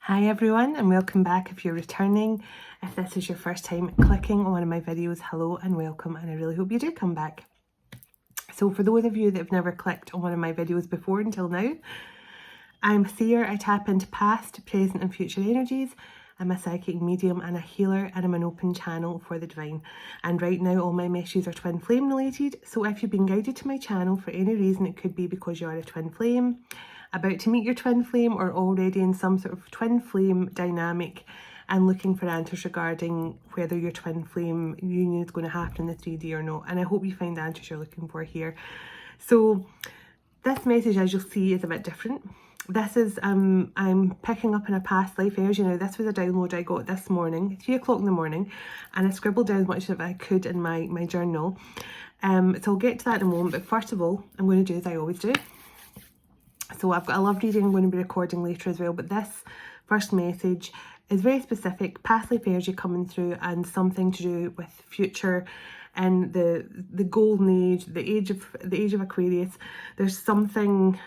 Hi everyone, and welcome back if you're returning. If this is your first time clicking on one of my videos, hello and welcome, and I really hope you do come back. So for those of you that have never clicked on one of my videos before until now, I'm a seer. I tap into past, present and future energies. I'm a psychic medium and a healer, and I'm an open channel for the divine. And right now all my messages are twin flame related, so if you've been guided to my channel for any reason, it could be because you are a twin flame, about to meet your twin flame, or already in some sort of twin flame dynamic and looking for answers regarding whether your twin flame union is going to happen in the 3D or not. And I hope you find the answers you're looking for here. So this message, as you'll see, is a bit different. This is, I'm picking up in a past life energy now. This was a download I got this morning, 3 o'clock in the morning, and I scribbled down as much as I could in my journal. So I'll get to that in a moment, but first of all, I'm going to do as I always do. So I've got a love reading I'm going to be recording later as well, but this first message is very specific, past life energy coming through, and something to do with future and the golden age, the age of Aquarius. There's something,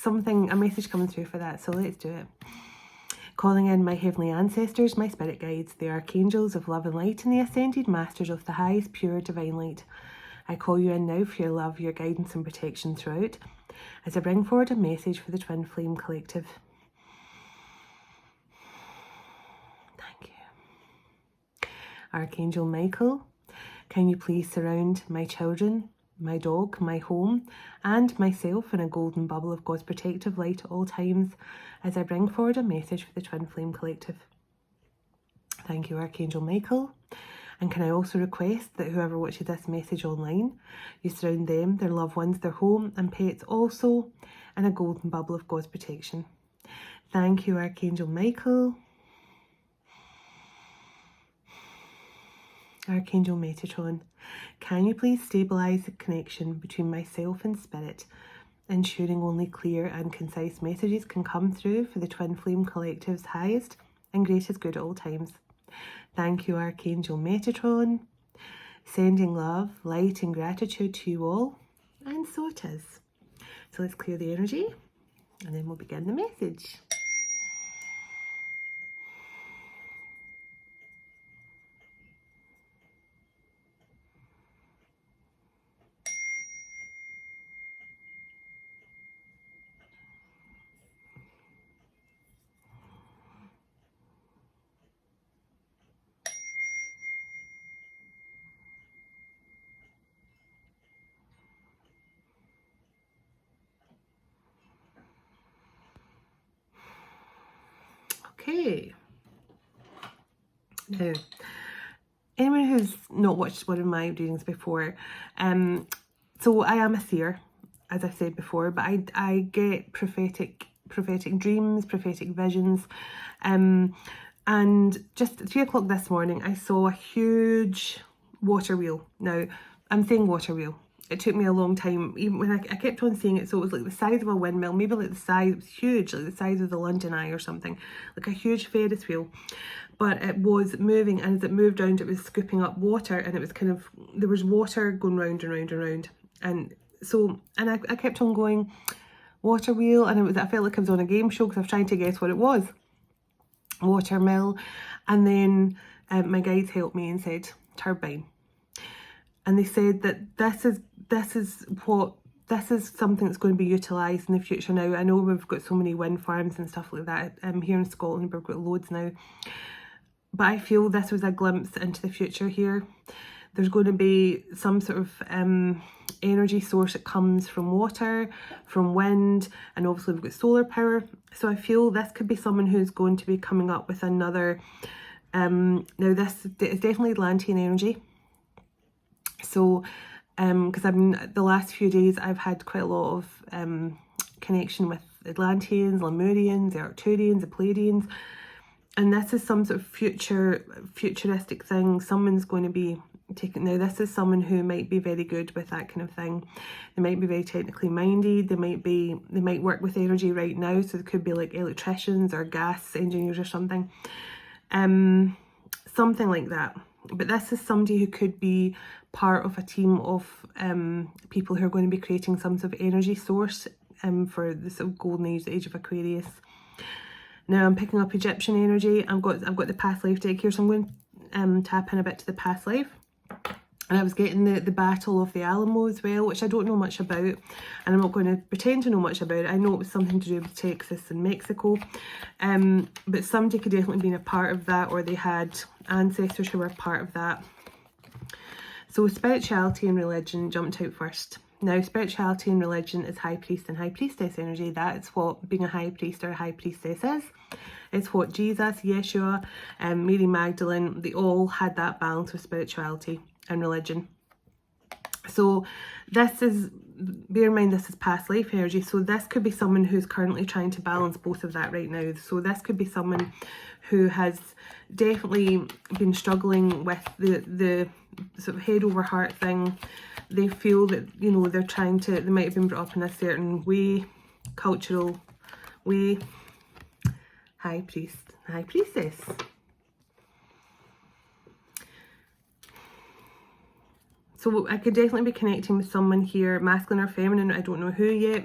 a message coming through for that, so let's do it. Calling in my heavenly ancestors, my spirit guides, the archangels of love and light, and the ascended masters of the highest pure divine light. I call you in now for your love, your guidance and protection throughout, as I bring forward a message for the Twin Flame Collective. Thank you. Archangel Michael, can you please surround my children, my dog, my home, and myself in a golden bubble of God's protective light at all times, as I bring forward a message for the Twin Flame Collective. Thank you, Archangel Michael. And can I also request that whoever watches this message online, you surround them, their loved ones, their home and pets also in a golden bubble of God's protection. Thank you, Archangel Michael. Archangel Metatron, can you please stabilise the connection between myself and spirit, ensuring only clear and concise messages can come through for the Twin Flame Collective's highest and greatest good at all times. Thank you, Archangel Metatron. Sending love, light and gratitude to you all. And so it is. So let's clear the energy and then we'll begin the message. Okay. Now, anyone who's not watched one of my readings before, so I am a seer, as I said before, but I get prophetic dreams, prophetic visions, and just at 3 o'clock this morning I saw a huge water wheel. Now, I'm saying water wheel. It took me a long time, even when I kept on seeing it, so it was like the size of a windmill, maybe like the size, it was huge, like the size of the London Eye or something, like a huge Ferris wheel. But it was moving, and as it moved around, it was scooping up water, and it was kind of, there was water going round and round and round. And so, and I kept on going, water wheel, and I felt like I was on a game show because I was trying to guess what it was. Water mill. And then my guides helped me and said, turbine. And they said that this is something that's going to be utilised in the future now. I know we've got so many wind farms and stuff like that here in Scotland, we've got loads now. But I feel this was a glimpse into the future here. There's going to be some sort of energy source that comes from water, from wind, and obviously we've got solar power. So I feel this could be someone who's going to be coming up with another, now this is definitely Atlantean energy. So, because the last few days I've had quite a lot of connection with Atlanteans, Lemurians, the Arcturians, the Pleiadians, and this is some sort of futuristic thing. Someone's going to be taking, now this is someone who might be very good with that kind of thing. They might be very technically minded, they might work with energy right now, so they could be like electricians or gas engineers or something. Something like that. But this is somebody who could be part of a team of people who are going to be creating some sort of energy source for the sort of golden age, the age of Aquarius. Now I'm picking up Egyptian energy. I've got the past life deck here, so I'm going to tap in a bit to the past life. And I was getting the Battle of the Alamo as well, which I don't know much about, and I'm not going to pretend to know much about it. I know it was something to do with Texas and Mexico, but somebody could definitely have been a part of that, or they had ancestors who were part of that. So spirituality and religion jumped out first. Now, spirituality and religion is high priest and high priestess energy. That's what being a high priest or a high priestess is. It's what Jesus, Yeshua, Mary Magdalene, they all had that balance of spirituality and religion. So this is, bear in mind, this is past life energy. So this could be someone who's currently trying to balance both of that right now. So this could be someone who has definitely been struggling with the sort of head over heart thing. They feel that, you know, they're trying to, they might have been brought up in a certain way, cultural way. High priest, high priestess. So I could definitely be connecting with someone here, masculine or feminine, I don't know who yet,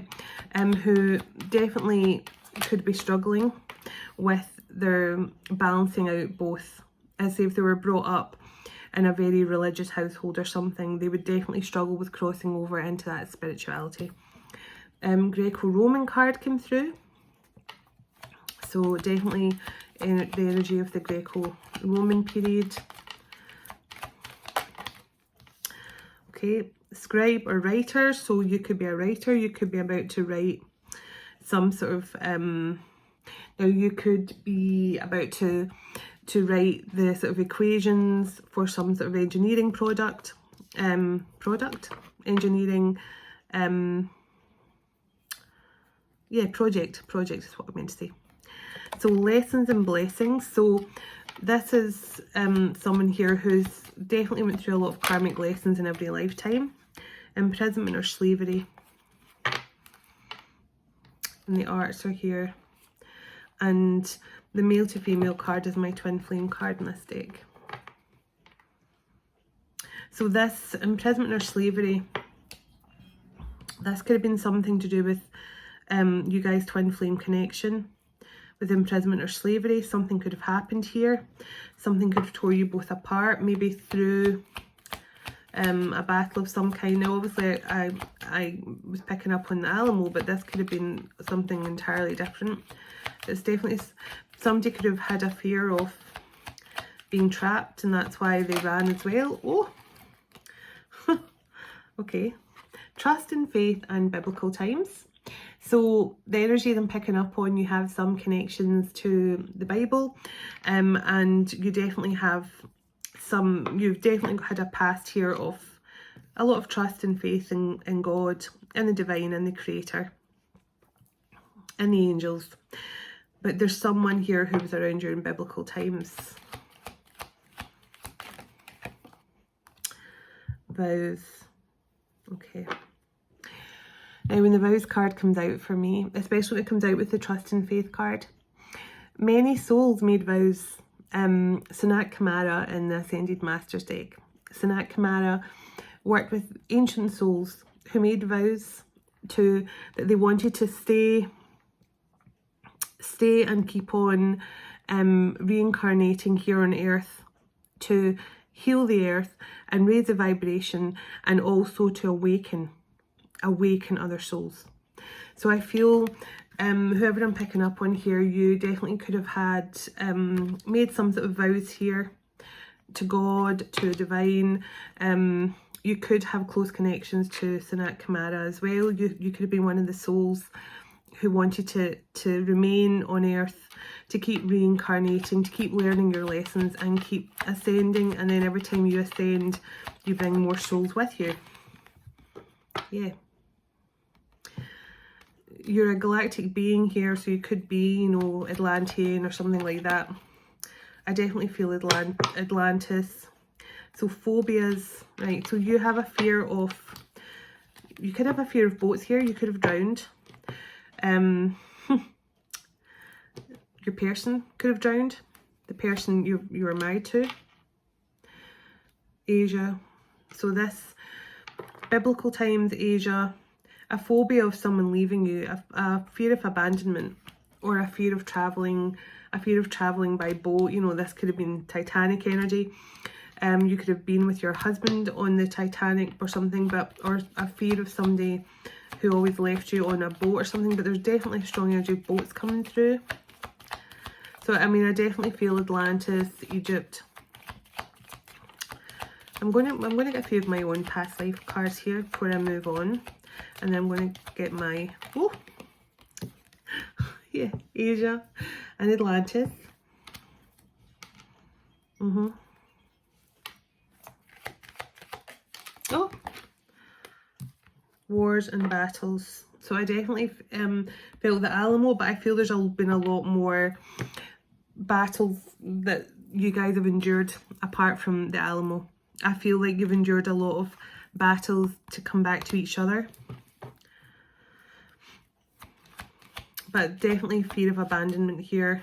who definitely could be struggling with their balancing out both. As if they were brought up in a very religious household or something, they would definitely struggle with crossing over into that spirituality. Greco-Roman card came through. So definitely the energy of the Greco-Roman period. Okay, scribe or writer. So you could be a writer, you could be about to write some sort of, now you could be about to write the sort of equations for some sort of engineering project is what I meant to say. So lessons and blessings. So this is someone here who's definitely went through a lot of karmic lessons in every lifetime. Imprisonment or slavery. And the arts are here. And the male to female card is my twin flame card in this deck. So this imprisonment or slavery, this could have been something to do with you guys' twin flame connection. With imprisonment or slavery, something could have happened here. Something could have tore you both apart, maybe through a battle of some kind. Now, obviously, I was picking up on the Alamo, but this could have been something entirely different. It's definitely, somebody could have had a fear of being trapped, and that's why they ran as well. Oh, okay. Trust and faith and biblical times. So the energy that I'm picking up on, you have some connections to the Bible, and you definitely have you've definitely had a past here of a lot of trust and faith in God, and the divine, and the creator, and the angels. But there's someone here who was around you in biblical times. Vows. Okay. Now, when the vows card comes out for me, especially when it comes out with the trust and faith card, many souls made vows. Sanat Kumara in the Ascended Masters deck. Sanat Kumara worked with ancient souls who made vows that they wanted to stay and keep on reincarnating here on earth to heal the earth and raise the vibration, and also to awaken other souls. So I feel whoever I'm picking up on here, you definitely could have had made some sort of vows here to God, to divine. You could have close connections to Sanat Kumara as well. You could have been one of the souls who wanted to remain on earth, to keep reincarnating, to keep learning your lessons and keep ascending, and then every time you ascend you bring more souls with you. Yeah, you're a galactic being here, so you could be, you know, Atlantean or something like that. I definitely feel Atlantis. So phobias, right? So you have a fear of, you could have a fear of boats here. You could have drowned. Your person could have drowned. The person you were married to. Asia. So this, biblical times, Asia. A phobia of someone leaving you, a fear of abandonment. or a fear of traveling by boat. You know, this could have been Titanic energy. You could have been with your husband on the Titanic or something, or a fear of somebody who always left you on a boat or something, but there's definitely strong energy of boats coming through. So, I mean, I definitely feel Atlantis, Egypt. I'm going to get a few of my own past life cards here before I move on. And then I'm going to get my, oh, yeah, Asia and Atlantis. Oh, wars and battles. So I definitely felt the Alamo, but I feel there's been a lot more battles that you guys have endured apart from the Alamo. I feel like you've endured a lot of battles to come back to each other. But definitely fear of abandonment here.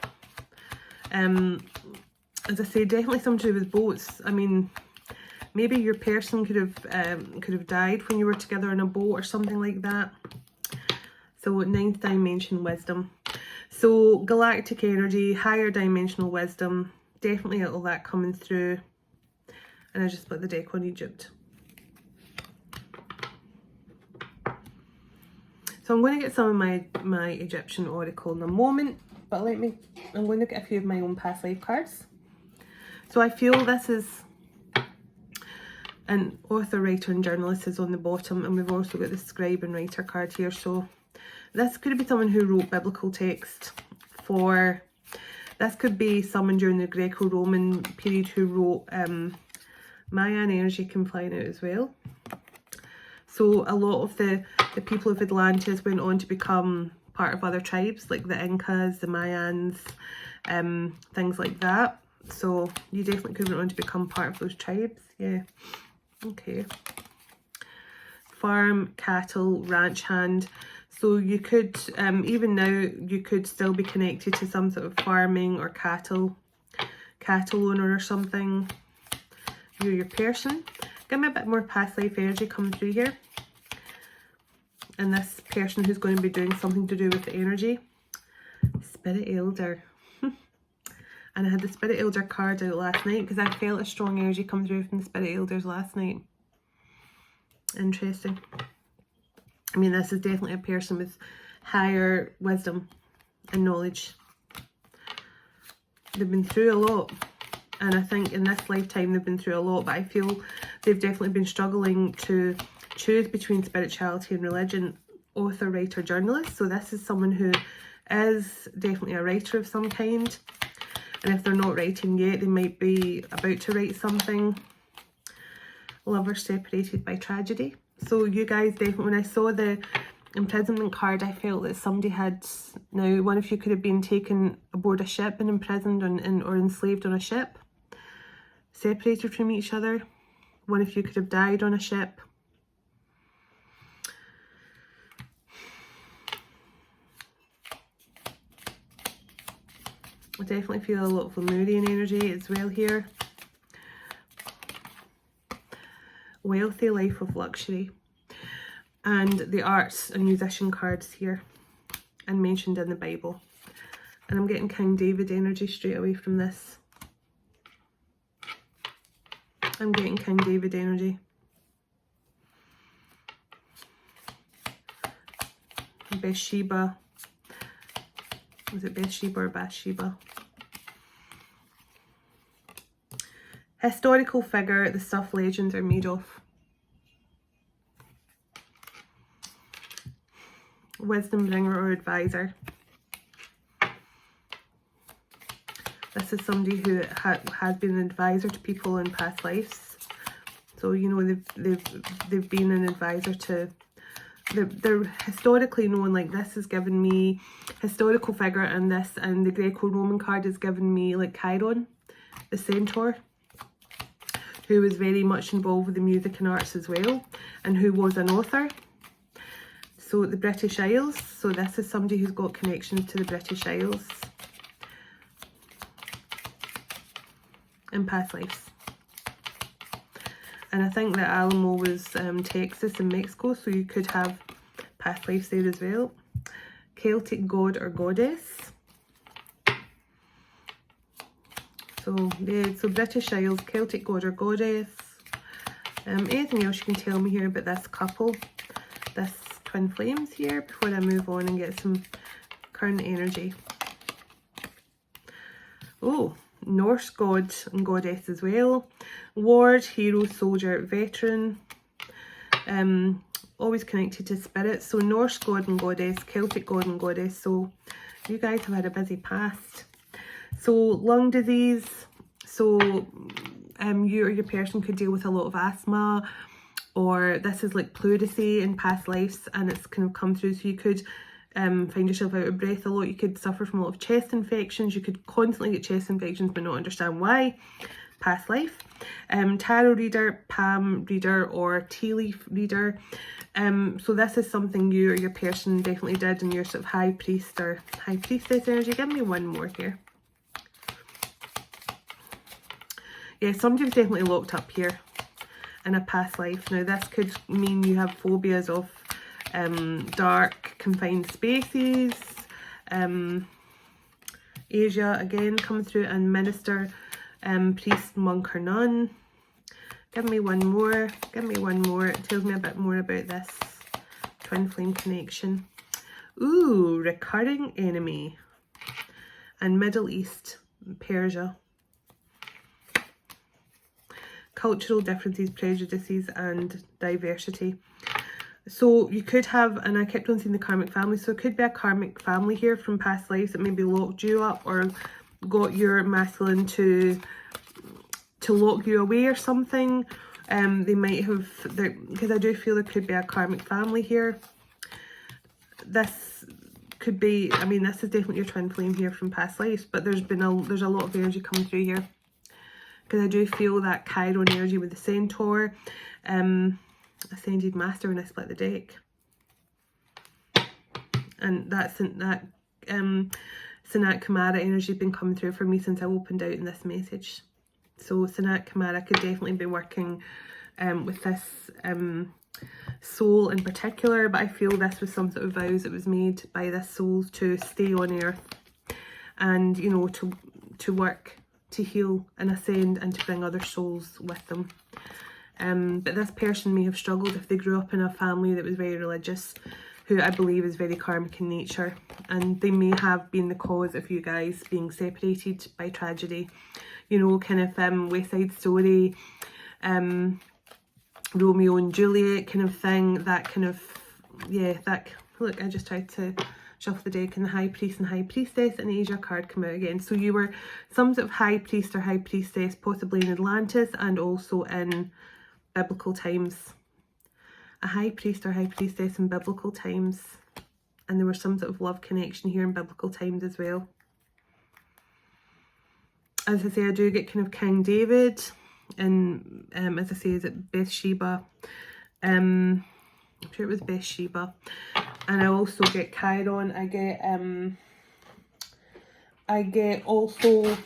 As I say, definitely something to do with boats. I mean, maybe your person could have died when you were together on a boat or something like that. So, ninth dimension wisdom. So, galactic energy, higher dimensional wisdom. Definitely all that coming through. And I just split the deck on Egypt. So I'm going to get some of my Egyptian oracle in a moment, but I'm going to get a few of my own past life cards. So I feel this is an author, writer and journalist is on the bottom, and we've also got the scribe and writer card here. So this could be someone who wrote biblical text this could be someone during the Greco-Roman period who wrote, Mayan energy can fly out as well. So a lot of the people of Atlantis went on to become part of other tribes, like the Incas, the Mayans, things like that. So you definitely could have went on to become part of those tribes. Yeah. Okay. Farm, cattle, ranch hand. So you could, even now, you could still be connected to some sort of farming or cattle owner or something. You're your person. Give me a bit more past life energy coming through here. And this person who's going to be doing something to do with the energy. Spirit Elder. And I had the Spirit Elder card out last night because I felt a strong energy come through from the Spirit Elders last night. Interesting. I mean, this is definitely a person with higher wisdom and knowledge. They've been through a lot. And I think in this lifetime they've been through a lot, but I feel they've definitely been struggling to choose between spirituality and religion. Author, writer, journalist. So this is someone who is definitely a writer of some kind. And if they're not writing yet, they might be about to write something. Lovers separated by tragedy. So you guys definitely, when I saw the imprisonment card, I felt that somebody had, now one of you could have been taken aboard a ship and imprisoned or enslaved on a ship. Separated from each other. One of you could have died on a ship. I definitely feel a lot of Lemurian energy as well here. Wealthy life of luxury. And the arts and musician cards here. And mentioned in the Bible. And I'm getting King David energy straight away from this. I'm getting King David energy. Bathsheba. Was it Bathsheba or Bathsheba? Historical figure, the stuff legends are made of. Wisdom bringer or advisor. This is somebody who has been an advisor to people in past lives. So, you know, they've been an advisor to... They're historically known, like this has given me historical figure, and the Greco-Roman card has given me like Chiron, the centaur, who was very much involved with the music and arts as well, and who was an author. So the British Isles, so this is somebody who's got connections to the British Isles in past lives. And I think that Alamo was Texas and Mexico, so you could have past lives there as well. Celtic god or goddess. So, yeah, so British Isles, Celtic god or goddess. Anything else you can tell me here about this couple, this twin flames here, before I move on and get some current energy. Oh, Norse god and goddess as well. Ward, hero, soldier, veteran. Always connected to spirit. So Norse god and goddess, Celtic god and goddess. So you guys have had a busy past. So lung disease. So you or your person could deal with a lot of asthma, or this is like pleurisy in past lives and it's kind of come through. So you could find yourself out of breath a lot. You could suffer from a lot of chest infections. You could constantly get chest infections but not understand why. Past life. Tarot reader, palm reader, or tea leaf reader. So this is something you or your person definitely did in your sort of high priest or high priestess energy. Give me one more here. Yeah, somebody was definitely locked up here in a past life. Now this could mean you have phobias of dark confined spaces. Asia again coming through, and minister, priest, monk or nun. Give me one more. Give me one more. It tells me a bit more about this twin flame connection. Ooh, recurring enemy. And Middle East, Persia. Cultural differences, prejudices and diversity. So you could have, and I kept on seeing the karmic family, so it could be a karmic family here from past lives that maybe locked you up or got your masculine to lock you away or something. They might have, because I do feel there could be a karmic family here. This could be, I mean, this is definitely your twin flame here from past lives, but there's a lot of energy coming through here. Because I do feel that Chiron energy with the centaur. Ascended master when I split the deck. And that Sanat Kumara energy has been coming through for me since I opened out in this message. So Sanat Kumara could definitely be working with this soul in particular, but I feel this was some sort of vows that was made by this soul to stay on earth and, you know, to work to heal and ascend and to bring other souls with them. But this person may have struggled if they grew up in a family that was very religious, who I believe is very karmic in nature, and they may have been the cause of you guys being separated by tragedy, you know, kind of West Side Story, Romeo and Juliet kind of thing, that kind of, yeah, that, look, I just tried to shuffle the deck, and the high priest and high priestess and Asia card come out again. So you were some sort of high priest or high priestess, possibly in Atlantis and also in biblical times. A high priest or high priestess in biblical times, and there was some sort of love connection here in biblical times as well. As I say, I do get kind of King David, and as I say, is it Bathsheba? I'm sure it was Bathsheba. And I also get Chiron. I get also,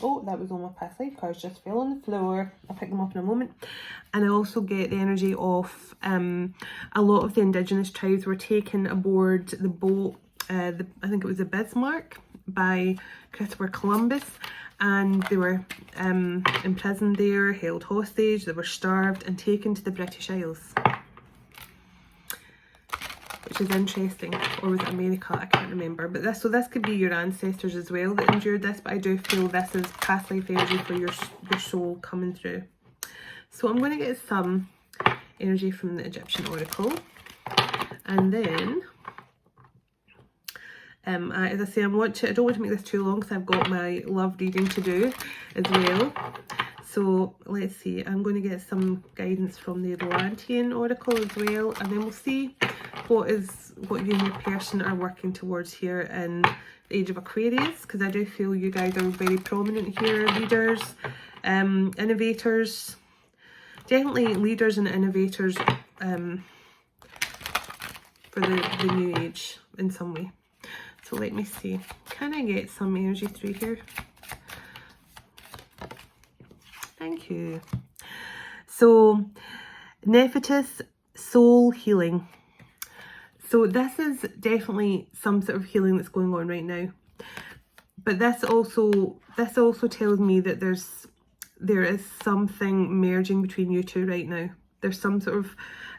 oh, that was all my past life cards just fell on the floor. I'll pick them up in a moment. And I also get the energy of a lot of the indigenous tribes were taken aboard the boat, I think it was the Bismarck, by Christopher Columbus, and they were imprisoned there, held hostage, they were starved and taken to the British Isles. Which is interesting. Or was it America? I can't remember. But this, so this could be your ancestors as well that endured this, but I do feel this is past life energy for your soul coming through. So I'm going to get some energy from the Egyptian Oracle, and then as I say, I don't want to make this too long because I've got my love reading to do as well. So let's see, I'm going to get some guidance from the Atlantean Oracle as well, and then we'll see what you and your person are working towards here in the Age of Aquarius, because I do feel you guys are very prominent here, leaders, innovators, definitely leaders and innovators for the new age in some way. So let me see, can I get some energy through here? Thank you. So Nephthys, soul healing. So this is definitely some sort of healing that's going on right now. But this also tells me that there is something merging between you two right now. There's some sort of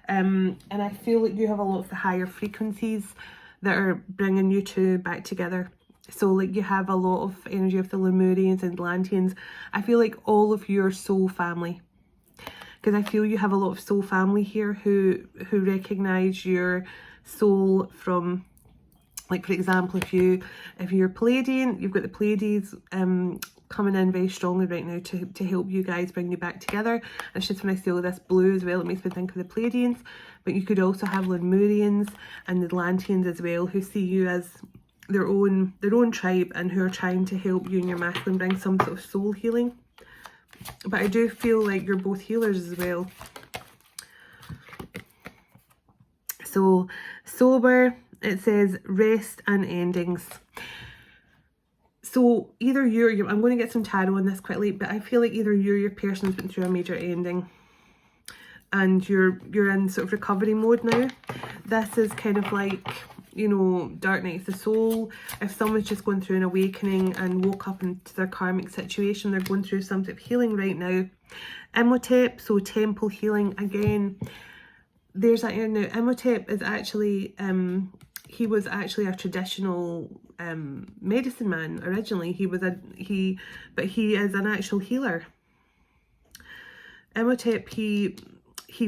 and I feel like you have a lot of the higher frequencies that are bringing you two back together. So like you have a lot of energy of the Lemurians and Atlanteans. I feel like all of your soul family, because I feel you have a lot of soul family here who recognize your soul from, like for example, if you're Pleiadian, you've got the Pleiades coming in very strongly right now to help you guys bring you back together. And it's just when I see all this blue as well, it makes me think of the Pleiadians. But you could also have Lemurians and the Atlanteans as well, who see you as their own tribe and who are trying to help you and your masculine bring some sort of soul healing. But I do feel like you're both healers as well. So sober, it says rest and endings. So either I'm going to get some tarot on this quickly, but I feel like either you or your person's went through a major ending and you're in sort of recovery mode now. This is kind of like, you know, dark nights of the soul. If someone's just going through an awakening and woke up into their karmic situation, they're going through some sort of healing right now. Imhotep, so temple healing again. There's that here now. Imhotep is actually he was actually a traditional medicine man originally. But he is an actual healer. Imhotep, he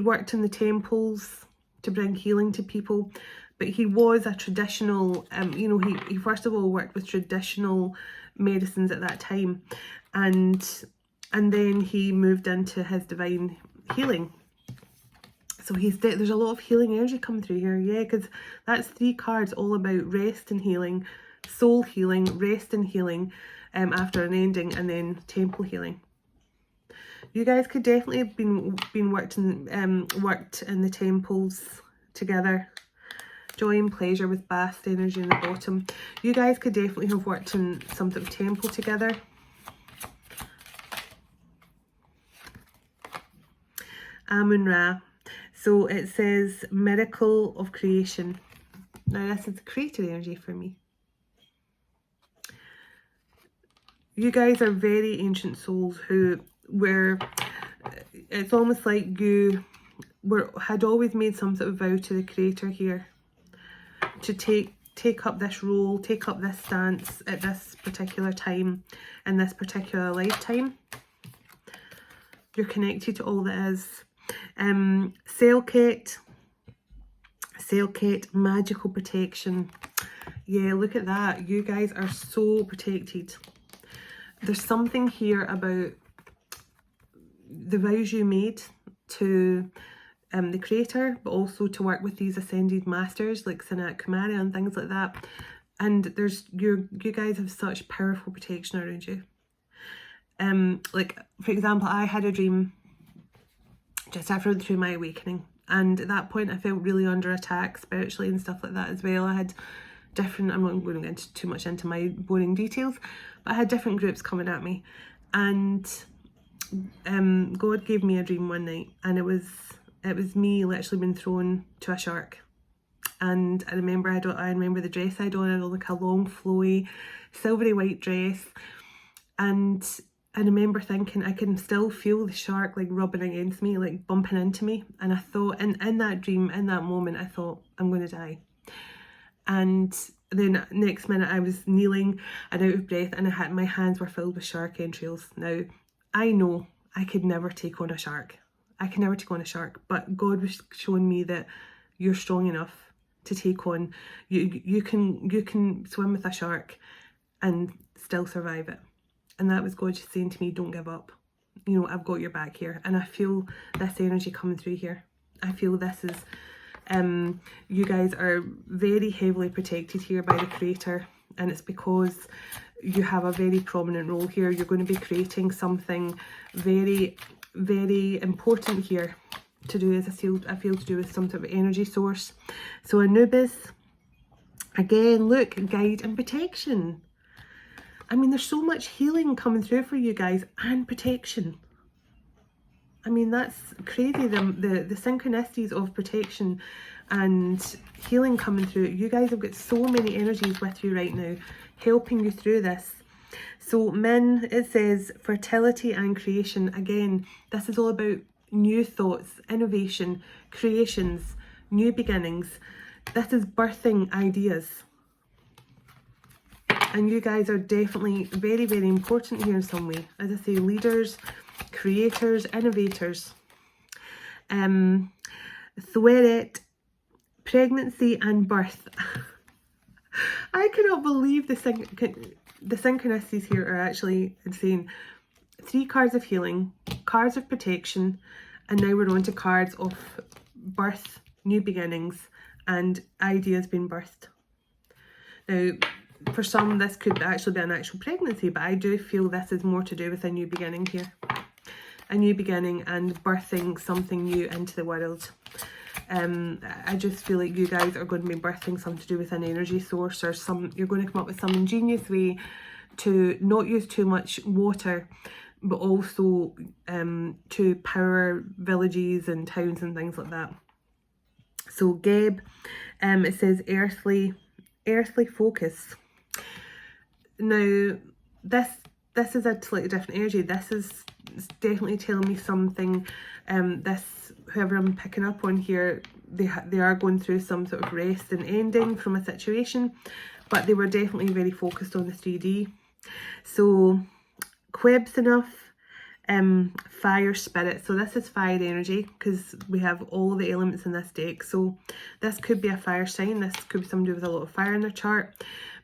worked in the temples to bring healing to people, but he was a traditional, you know, he first of all worked with traditional medicines at that time, and then he moved into his divine healing. So there's a lot of healing energy coming through here, yeah, because that's 3 cards all about rest and healing, soul healing, rest and healing after an ending, and then temple healing. You guys could definitely have been worked in the temples together. Joy and pleasure with Bath energy in the bottom. You guys could definitely have worked in some sort of temple together. Amun-Ra. So it says miracle of creation. Now this is creator energy for me. You guys are very ancient souls who were, it's almost like you had always made some sort of vow to the creator here to take up this role, take up this stance at this particular time in this particular lifetime. You're connected to all that is. Selket, magical protection. Yeah, look at that. You guys are so protected. There's something here about the vows you made to the creator, but also to work with these ascended masters like Sanat Kumara and things like that. And you guys have such powerful protection around you. Like for example, I had a dream just after through my awakening, and at that point I felt really under attack spiritually and stuff like that as well. I had different, I'm not going to get into too much into my boring details, but I had different groups coming at me, and God gave me a dream one night, and it was me literally being thrown to a shark. And I remember I remember the dress I had on. I had like a long flowy silvery white dress, and I remember thinking I can still feel the shark like rubbing against me, like bumping into me. And I thought, in that dream, in that moment, I thought, I'm going to die. And then next minute I was kneeling and out of breath, and my hands were filled with shark entrails. Now, I know I could never take on a shark. I can never take on a shark, but God was showing me that you're strong enough to take on, you can swim with a shark and still survive it. And that was God just saying to me, don't give up. You know, I've got your back here. And I feel this energy coming through here. I feel this is, you guys are very heavily protected here by the creator. And it's because you have a very prominent role here. You're going to be creating something very, very important here to do, as I feel to do with some sort of energy source. So Anubis, again, look, guide and protection. I mean, there's so much healing coming through for you guys, and protection. I mean, that's crazy, the synchronicities of protection and healing coming through. You guys have got so many energies with you right now, helping you through this. So men, it says fertility and creation. Again, this is all about new thoughts, innovation, creations, new beginnings. This is birthing ideas. And you guys are definitely very, very important here in some way. As I say, leaders, creators, innovators. Thweret, pregnancy and birth. I cannot believe the synchronicities here are actually insane. 3 cards of healing, cards of protection, and now we're on to cards of birth, new beginnings, and ideas being birthed. Now, for some, this could actually be an actual pregnancy, but I do feel this is more to do with a new beginning here. A new beginning and birthing something new into the world. I just feel like you guys are going to be birthing something to do with an energy source, or you're going to come up with some ingenious way to not use too much water, but also to power villages and towns and things like that. So Geb, it says earthly focus. Now this is a slightly different energy. This is definitely telling me something. Whoever I'm picking up on here, they are going through some sort of rest and ending from a situation, but they were definitely very focused on the 3D. So Quebs enough, fire spirit. So this is fire energy because we have all the elements in this deck. So this could be a fire sign. This could be somebody with a lot of fire in their chart,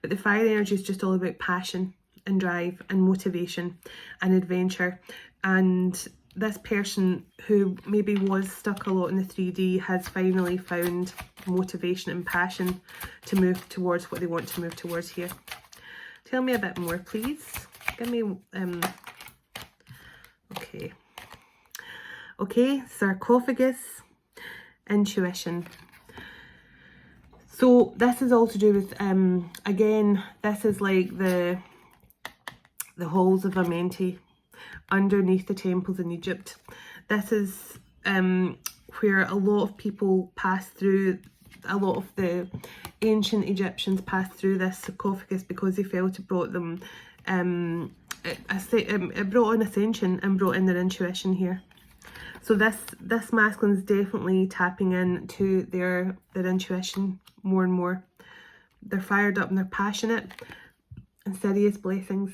but the fire energy is just all about passion and drive and motivation and adventure. And this person who maybe was stuck a lot in the 3D has finally found motivation and passion to move towards what they want to move towards here. Tell me a bit more, please. Give me okay, sarcophagus, intuition. So this is all to do with again, this is like the halls of Amenti underneath the temples in Egypt. This is where a lot of people pass through, a lot of the ancient Egyptians passed through this sarcophagus because they felt it brought them it brought on ascension and brought in their intuition here. So this masculine is definitely tapping into their intuition more and more. They're fired up and they're passionate. And Sirius blessings.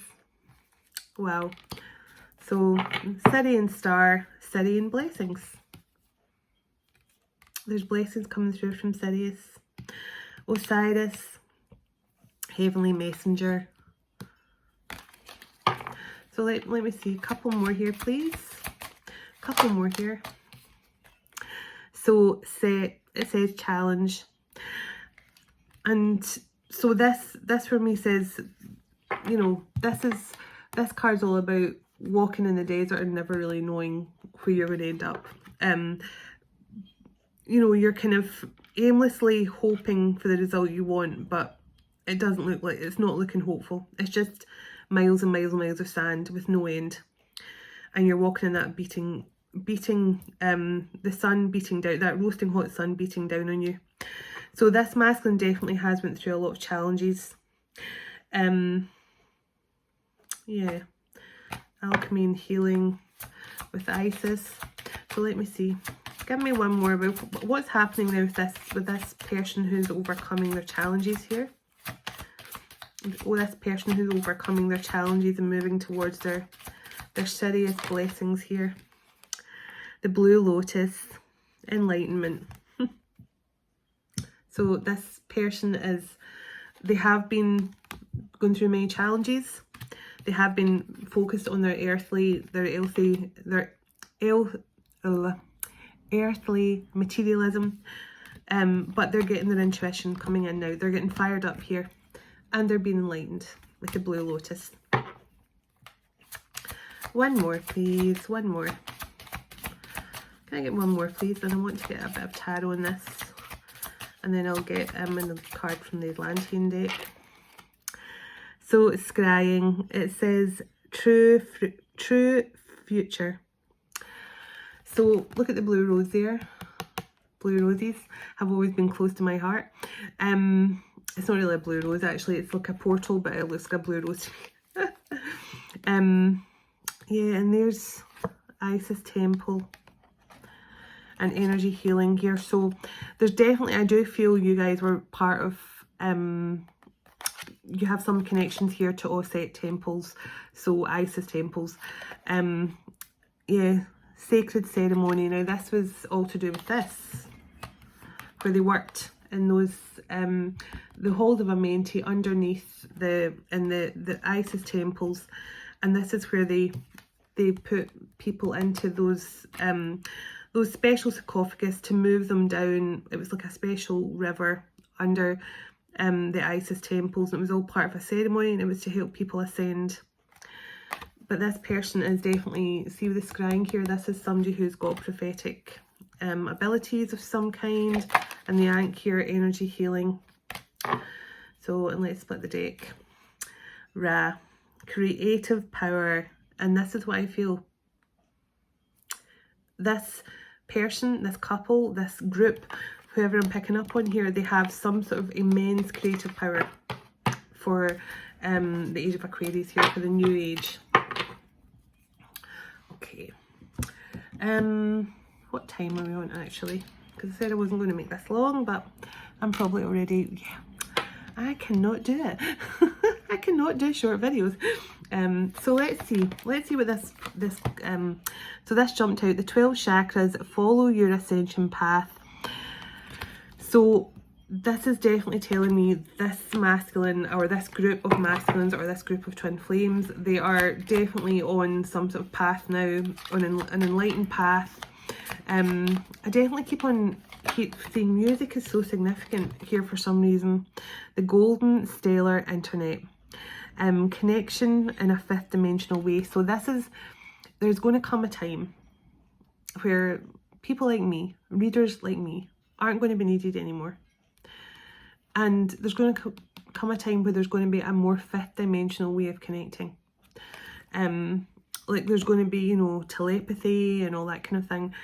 Wow. So Sirian star, Sirian blessings. There's blessings coming through from Sirius. Osiris, heavenly messenger. So let me see, a couple more here, please. A couple more here. So it says challenge. And so this for me says, you know, this card's all about walking in the desert and never really knowing where you're going to end up. You know, you're kind of aimlessly hoping for the result you want, but it doesn't look like, it's not looking hopeful. It's just miles and miles and miles of sand with no end. And you're walking in that beating, the sun beating down, that roasting hot sun beating down on you. So this masculine definitely has went through a lot of challenges. Yeah. Alchemy and healing with Isis. So let me see. Give me one more about what's happening there with this person who's overcoming their challenges here. Or this person who's overcoming their challenges and moving towards their serious blessings here. The Blue Lotus, enlightenment. So this person they have been going through many challenges. They have been focused on their earthly materialism, but they're getting their intuition coming in now. They're getting fired up here, and they're being enlightened with the Blue Lotus. One more, please. One more. Can I get one more, please? And I want to get a bit of tarot in this, and then I'll get another card from the Atlantean deck. So scrying, it says true future. So look at the blue rose there. Blue roses have always been close to my heart. It's not really a blue rose actually, it's like a portal, but it looks like a blue rose to me. Yeah, and there's Isis Temple and energy healing here. So there's definitely, I do feel you guys were part of, you have some connections here to Osset temples, so Isis temples. Yeah, sacred ceremony. Now this was all to do with this, where they worked in those, the hold of Amenti underneath the Isis temples, and this is where they put people into those special sarcophagus to move them down. It was like a special river under the Isis temples, and it was all part of a ceremony, and it was to help people ascend. But this person is definitely, see with the scrying here, this is somebody who's got prophetic abilities of some kind, and the Ankh here, energy healing. So, and let's split the deck. Ra, creative power, and this is what I feel. This person, this couple, this group, whoever I'm picking up on here, they have some sort of immense creative power for the age of Aquarius here, for the new age. Okay. What time are we on actually? Because I said I wasn't going to make this long, but I'm probably already, yeah. I cannot do it. I cannot do short videos. So let's see what this so this jumped out, the 12 chakras, follow your ascension path. So this is definitely telling me this masculine, or this group of masculines, or this group of twin flames, they are definitely on some sort of path now, on an enlightened path. I definitely keep seeing music is so significant here for some reason. The golden stellar internet, connection in a fifth dimensional way. So this is, there's going to come a time where people like me, readers like me, aren't going to be needed anymore. And there's going to come a time where there's going to be a more fifth dimensional way of connecting. Like there's going to be, you know, telepathy and all that kind of thing.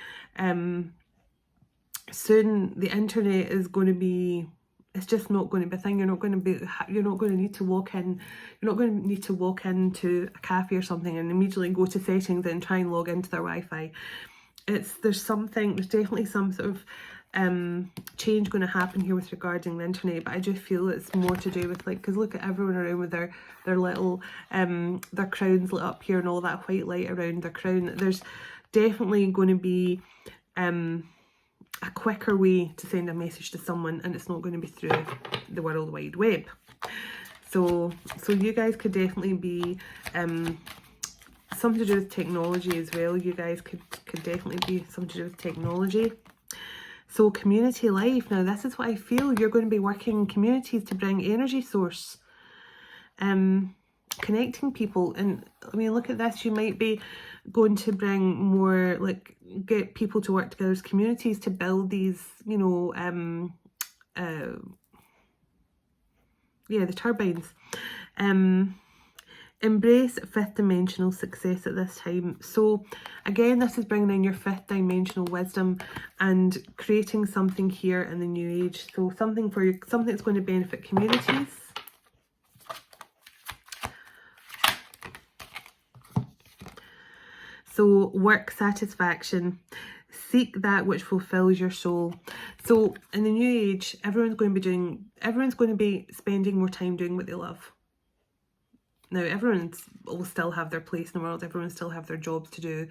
Soon the internet is going to be, it's just not going to be a thing. You're not going to need to walk in, you're not going to need to walk into a cafe or something and immediately go to settings and try and log into their Wi-Fi. There's definitely some sort of change going to happen here with regarding the internet, but I do feel it's more to do with, like, because look at everyone around with their little their crowns lit up here and all that white light around their crown. There's definitely going to be a quicker way to send a message to someone, and it's not going to be through the World Wide Web. So you guys could definitely be something to do with technology as well. You guys could definitely be something to do with technology. So community life, now this is what I feel. You're going to be working in communities to bring energy source, connecting people. And I mean, look at this, you might be going to bring more, like, get people to work together as communities to build these, you know, yeah, the turbines. Embrace fifth dimensional success at this time. So again, this is bringing in your fifth dimensional wisdom and creating something here in the new age. So something that's going to benefit communities. So work satisfaction, seek that which fulfills your soul. So in the new age, everyone's going to be spending more time doing what they love. Now, everyone will still have their place in the world. Everyone still have their jobs to do,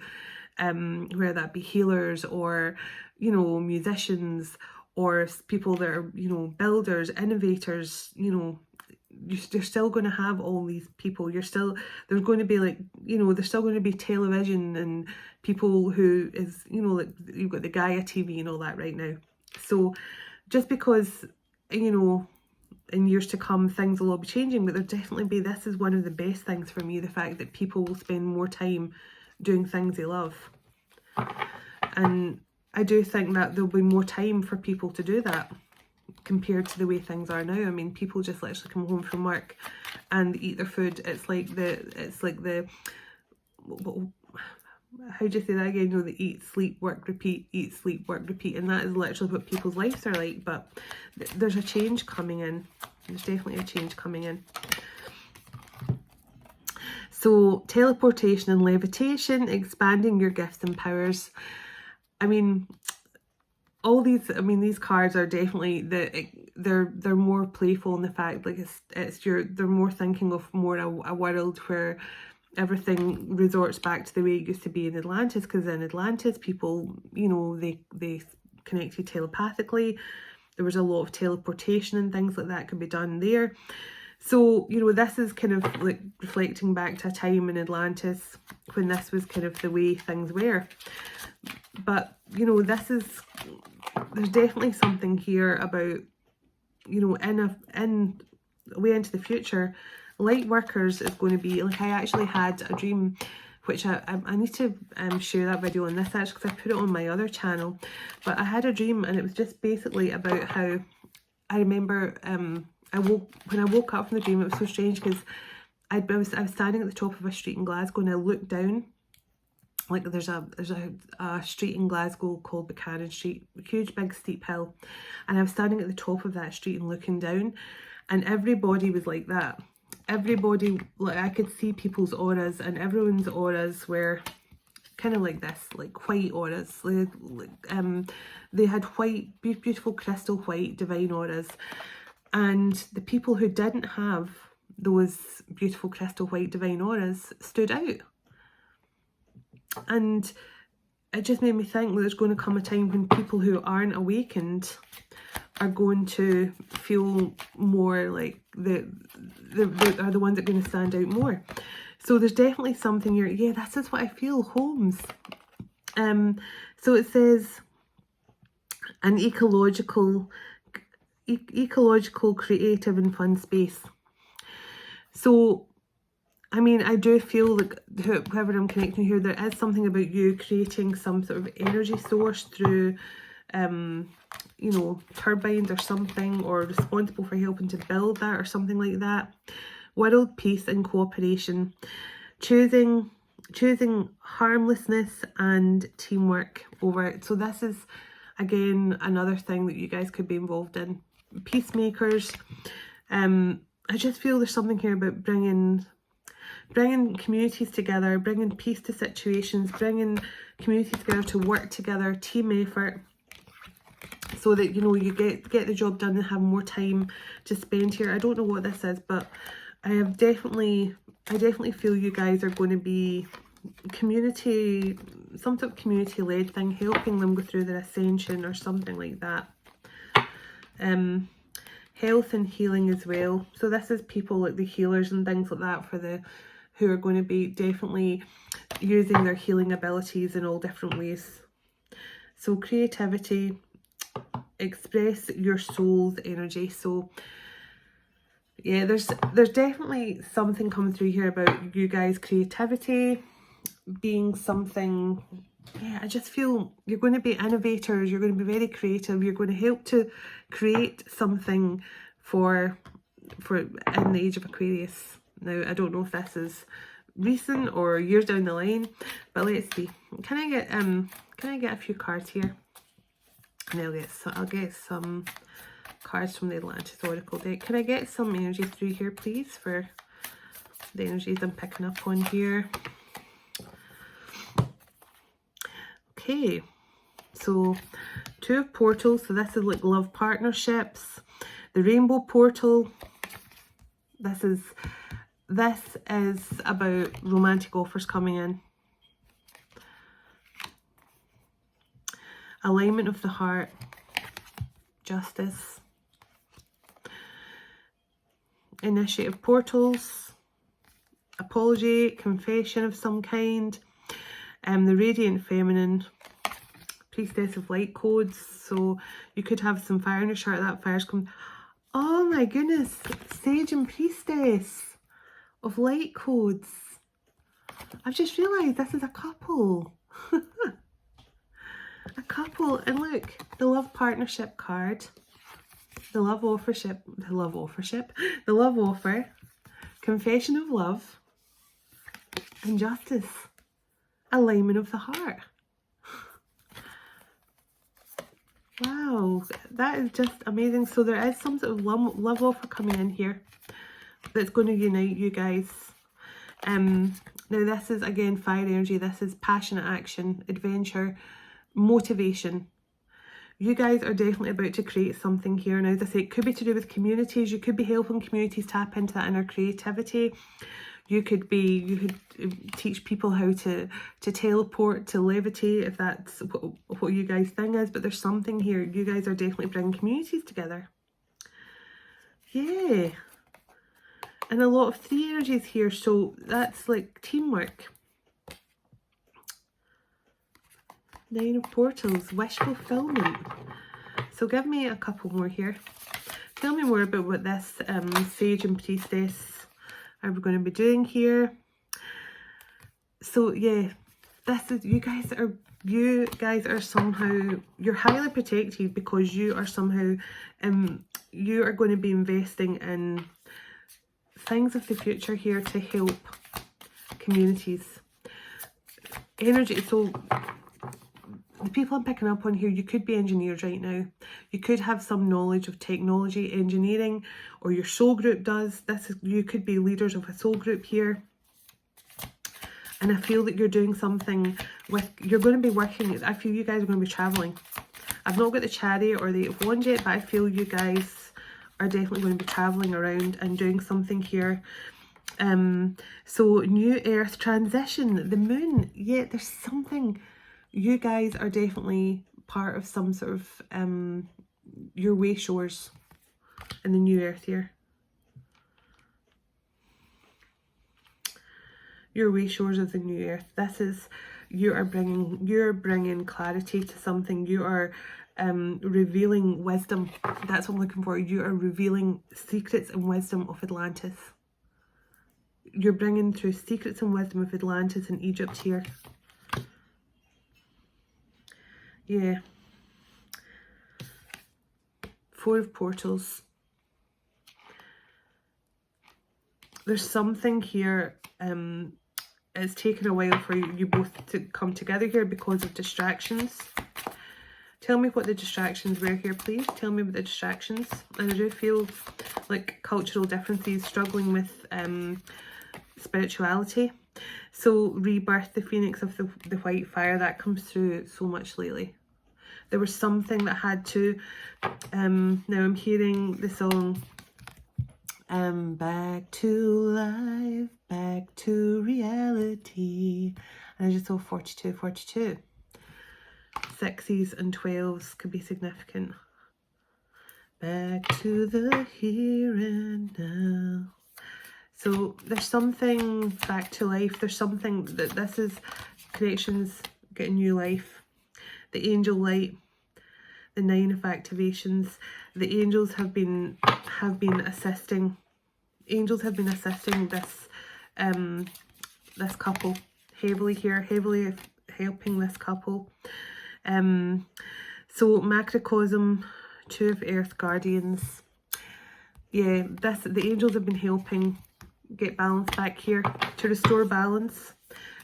whether that be healers or, you know, musicians or people that are, you know, builders, innovators. You know, you're still going to have all these people. There's going to be, like, you know, there's still going to be television and people who is, you know, like you've got the Gaia TV and all that right now. So just because, you know, in years to come things will all be changing, but there'll definitely be, this is one of the best things for me, the fact that people will spend more time doing things they love. And I do think that there'll be more time for people to do that compared to the way things are now. I mean, people just literally come home from work and eat their food. It's like the how do you say that again? You know, the eat, sleep, work, repeat, eat, sleep, work, repeat. And that is literally what people's lives are like. But there's a change coming in. There's definitely a change coming in. So teleportation and levitation, expanding your gifts and powers. I mean, all these, I mean, these cards are definitely, they're more playful in the fact, like, they're more thinking of more a world where everything resorts back to the way it used to be in Atlantis, because in Atlantis, people, you know, they connected telepathically. There was a lot of teleportation and things like that could be done there. So, you know, this is kind of like reflecting back to a time in Atlantis when this was kind of the way things were. But, you know, there's definitely something here about, you know, in a way into the future, light workers is going to be, like, I actually had a dream, which I need to share that video on this actually, because I put it on my other channel. But I had a dream, and it was just basically about how, I remember when I woke up from the dream, it was so strange because I was standing at the top of a street in Glasgow, and I looked down. Like, there's a street in Glasgow called Buchanan Street, a huge big steep hill, and I was standing at the top of that street and looking down, and everybody was like that. Everybody, like, I could see people's auras, and everyone's auras were kind of like this, like white auras. They had white, beautiful crystal white divine auras, and the people who didn't have those beautiful crystal white divine auras stood out. And it just made me think that there's going to come a time when people who aren't awakened are going to feel more like they are the ones that are going to stand out more. So there's definitely something here. Yeah, this is what I feel, homes. So it says an ecological, creative and fun space. So, I mean, I do feel like whoever I'm connecting here, there is something about you creating some sort of energy source through, you know, turbines or something, or responsible for helping to build that or something like that. World peace and cooperation, choosing harmlessness and teamwork over it. So this is, again, another thing that you guys could be involved in. Peacemakers. I just feel there's something here about bringing communities together, bringing peace to situations, bringing communities together to work together, team effort, so that, you know, you get the job done and have more time to spend here. I don't know what this is, but I definitely feel you guys are going to be community, some sort of community led thing, helping them go through their ascension or something like that. Health and healing as well. So this is people like the healers and things like that, for the who are going to be definitely using their healing abilities in all different ways. So creativity, express your soul's energy. So yeah, there's definitely something coming through here about you guys' creativity being something. Yeah, I just feel you're going to be innovators, you're going to be very creative, you're going to help to create something for in the age of Aquarius. Now, I don't know if this is recent or years down the line, but let's see. Can I get a few cards here? And I'll get some cards from the Atlantis Oracle deck. Can I get some energy through here, please, for the energies I'm picking up on here? Okay, so Two of Portals. So this is like love partnerships. The Rainbow Portal. This is about romantic offers coming in. Alignment of the heart. Justice. Initiative portals. Apology, confession of some kind. The Radiant Feminine. Priestess of Light codes. So you could have some fire in your chart. That fire's come. Oh my goodness. Sage and Priestess of Light codes. I've just realised this is a couple. A couple. And look, the love partnership card. The love offership. The love offer. Confession of love. And justice. Alignment of the heart. Wow, that is just amazing. So there is some sort of love offer coming in here that's going to unite you guys. Now this is again fire energy. This is passionate action, adventure, motivation. You guys are definitely about to create something here. Now, as I say, it could be to do with communities. You could be helping communities tap into that inner creativity. You could teach people how to teleport, to levitate, if that's what you guys' thing is. But there's something here. You guys are definitely bringing communities together. Yeah. And a lot of 3 energies here. So that's like teamwork. 9 of Portals, wish fulfillment. So give me a couple more here. Tell me more about what this Sage and Priestess are going to be doing here. So yeah, this is, you guys are somehow, you're highly protected because you are somehow, you are going to be investing in things of the future here to help communities. Energy, so the people I'm picking up on here, you could be engineers right now. You could have some knowledge of technology, engineering, or your soul group does. You could be leaders of a soul group here. And I feel that you're doing something with, you're going to be working, I feel you guys are going to be traveling. I've not got the Chariot or the 8 of Wands yet, but I feel you guys are definitely going to be traveling around and doing something here. So new earth transition, the moon, yeah, there's something. You guys are definitely part of some sort of your way shores in the new earth here. Your way shores of the new earth. This is, you're bringing clarity to something. You are revealing wisdom. That's what I'm looking for. You are revealing secrets and wisdom of Atlantis. You're bringing through secrets and wisdom of Atlantis and Egypt here. Yeah. 4 of Portals. There's something here, it's taken a while for you both to come together here because of distractions. Tell me what the distractions were here, please. Tell me about the distractions. And I do feel like cultural differences, struggling with spirituality. So rebirth, the phoenix of the white fire, that comes through so much lately. There was something that had to, now I'm hearing the song, back to life, back to reality. And I just saw 42, 42. 6s and 12s could be significant. Back to the here and now. So there's something back to life. There's something that this is connections, getting new life. The angel light, the 9 of activations. The angels have been assisting. Angels have been assisting this this couple heavily here, heavily helping this couple. So macrocosm, 2 of earth guardians. Yeah, the angels have been helping get balance back here, to restore balance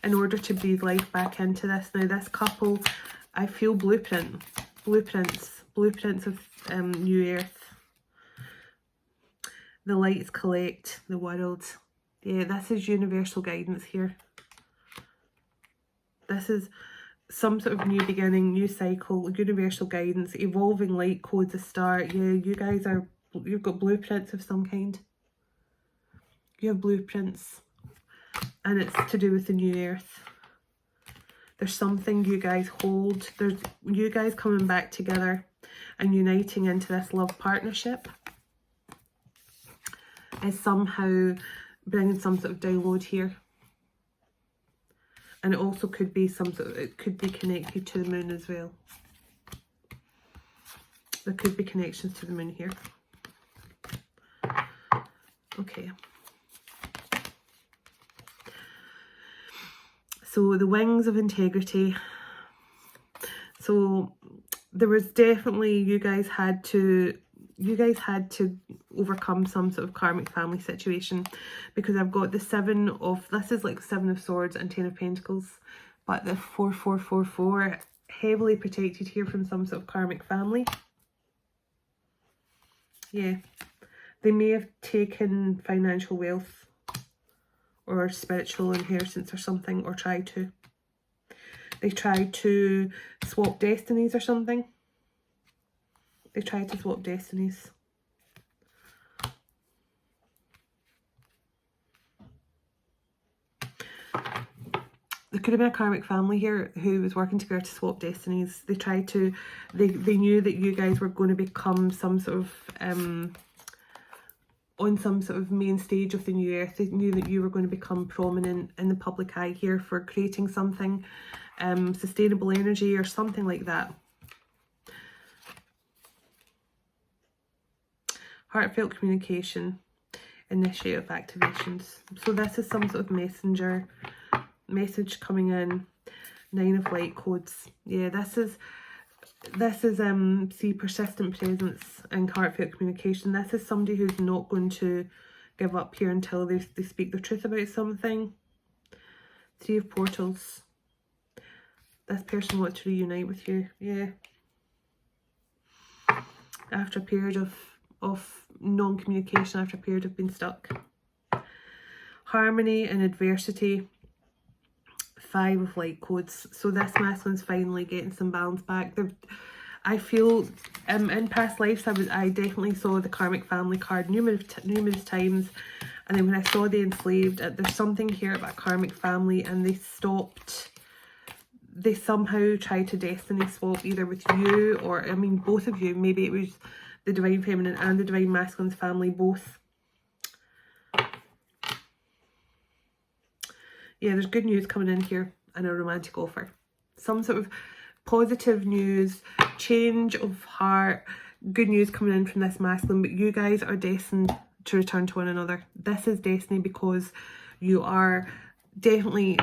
in order to breathe life back into this. Now this couple, I feel blueprints of new earth. The lights collect the world. Yeah, this is universal guidance here. This is some sort of new beginning, new cycle, universal guidance, evolving light codes, a start. Yeah, you guys are, you've got blueprints of some kind. You have blueprints, and it's to do with the new earth. There's something you guys hold. There's you guys coming back together and uniting into this love partnership is somehow bringing some sort of download here. And it also could be it could be connected to the moon as well. There could be connections to the moon here. Okay. So the wings of integrity. So there was definitely, you guys had to overcome some sort of karmic family situation, because I've got the 7 of, this is like 7 of swords and 10 of pentacles, but the 4444, heavily protected here from some sort of karmic family. Yeah, they may have taken financial wealth or spiritual inheritance or something, or try to. They try to swap destinies or something. They try to swap destinies. There could have been a karmic family here who was working together to swap destinies. They tried to, they knew that you guys were going to become some sort of, on some sort of main stage of the new earth. They knew that you were going to become prominent in the public eye here for creating something, sustainable energy or something like that. Heartfelt communication, initiative activations. So this is some sort of message coming in. 9 of light codes. Yeah, this is see, persistent presence and heartfelt communication. This is somebody who's not going to give up here until they speak the truth about something. 3 of portals. This person wants to reunite with you. Yeah, after a period of non-communication, after a period of being stuck. Harmony and adversity. 5 of light codes. So this masculine's finally getting some balance back. I feel in past lives I definitely saw the karmic family card numerous times, and then when I saw the enslaved, there's something here about karmic family, and they somehow tried to destiny swap either with you or, I mean, both of you. Maybe it was the divine feminine and the divine masculine's family both. Yeah, there's good news coming in here and a romantic offer. Some sort of positive news, change of heart, good news coming in from this masculine. But you guys are destined to return to one another. This is destiny because you are definitely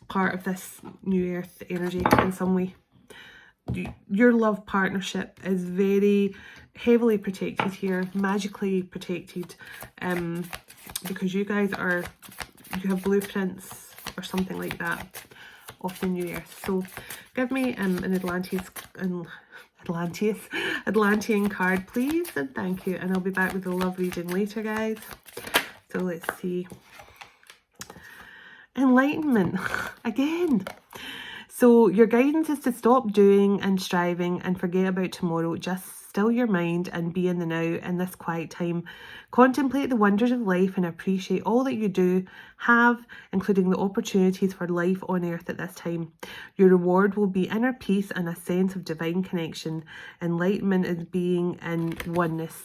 part of this new earth energy in some way. Your love partnership is very heavily protected here, magically protected, because you guys you have blueprints or something like that of the new earth. So give me an Atlantean card, please, and thank you. And I'll be back with a love reading later, guys. So let's see. Enlightenment again. So your guidance is to stop doing and striving and forget about tomorrow. Just still your mind and be in the now in this quiet time. Contemplate the wonders of life and appreciate all that you do have, including the opportunities for life on earth at this time. Your reward will be inner peace and a sense of divine connection. Enlightenment is being in oneness.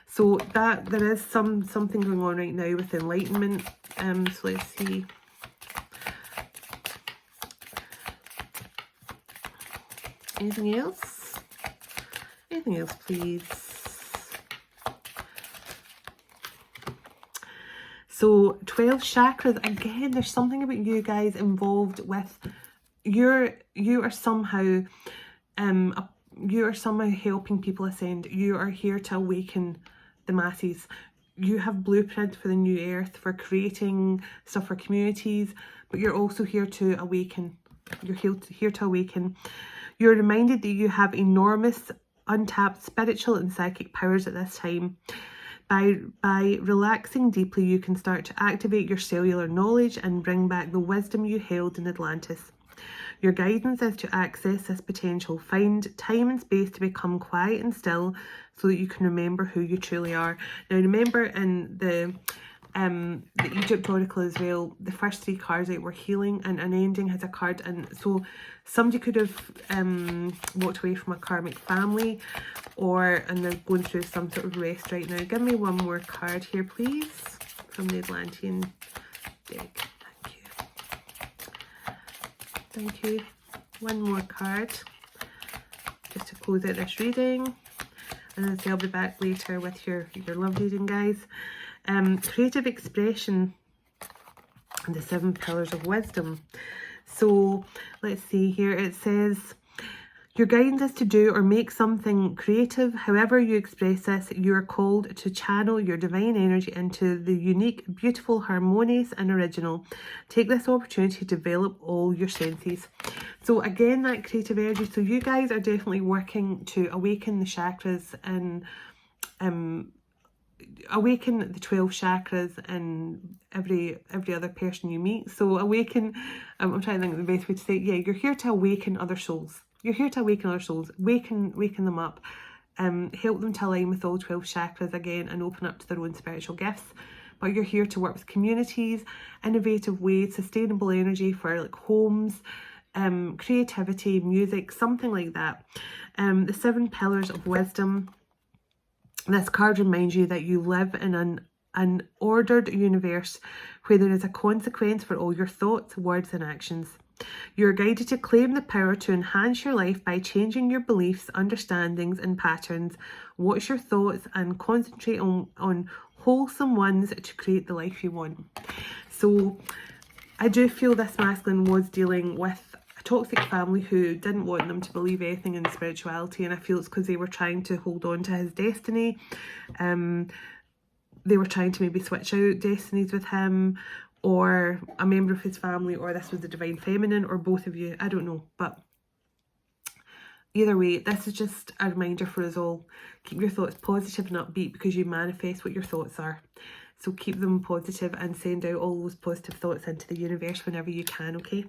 So that there is something going on right now with enlightenment. So let's see. Anything else? Anything else, please? So 12 chakras. Again, there's something about you guys involved with you are somehow helping people ascend. You are here to awaken the masses. You have blueprint for the new earth, for creating stuff for communities, but you're also here to awaken. You're here to awaken. You're reminded that you have enormous untapped spiritual and psychic powers at this time. By relaxing deeply, you can start to activate your cellular knowledge and bring back the wisdom you held in Atlantis. Your guidance is to access this potential. Find time and space to become quiet and still so that you can remember who you truly are. Now, remember in the Egypt Oracle as well, the first 3 cards out were healing, and an ending has a card. And so somebody could have walked away from a karmic family, and they're going through some sort of rest right now. Give me one more card here, please, from the Atlantean deck. Thank you. One more card just to close out this reading, and then I'll be back later with your love reading, guys. Creative expression and the 7 pillars of wisdom. So let's see here. It says your guidance is to do or make something creative. However you express this, you are called to channel your divine energy into the unique, beautiful, harmonious and original. Take this opportunity to develop all your senses. So again, that creative energy. So you guys are definitely working to awaken the chakras and awaken the 12 chakras in every other person you meet. So awaken, I'm trying to think of the best way to say it. Yeah, you're here to awaken other souls. You're here to awaken other souls, waken them up, help them to align with all 12 chakras again and open up to their own spiritual gifts. But you're here to work with communities, innovative ways, sustainable energy for like homes, creativity, music, something like that. The 7 pillars of wisdom. This card reminds you that you live in an ordered universe where there is a consequence for all your thoughts, words and actions. You're guided to claim the power to enhance your life by changing your beliefs, understandings and patterns. Watch your thoughts and concentrate on wholesome ones to create the life you want. So I do feel this masculine was dealing with a toxic family who didn't want them to believe anything in spirituality, and I feel it's because they were trying to hold on to his destiny. They were trying to maybe switch out destinies with him, or a member of his family, or this was the Divine Feminine, or both of you. I don't know, but either way, this is just a reminder for us all. Keep your thoughts positive and upbeat, because you manifest what your thoughts are. So keep them positive and send out all those positive thoughts into the universe whenever you can, okay?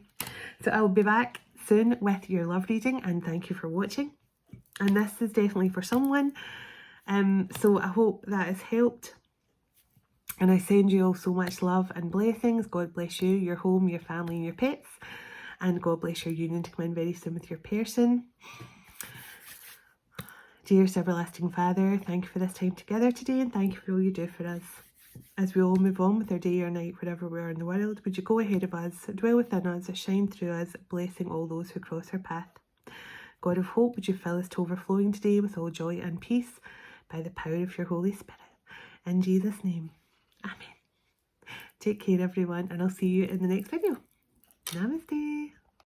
So I'll be back soon with your love reading, and thank you for watching. And this is definitely for someone. So I hope that has helped. And I send you all so much love and blessings. God bless you, your home, your family and your pets. And God bless your union to come in very soon with your person. Dearest everlasting Father, thank you for this time together today, and thank you for all you do for us. As we all move on with our day or night, wherever we are in the world, would you go ahead of us, dwell within us, shine through us, blessing all those who cross our path. God of hope, would you fill us to overflowing today with all joy and peace by the power of your Holy Spirit. In Jesus' name, amen. Take care everyone, and I'll see you in the next video.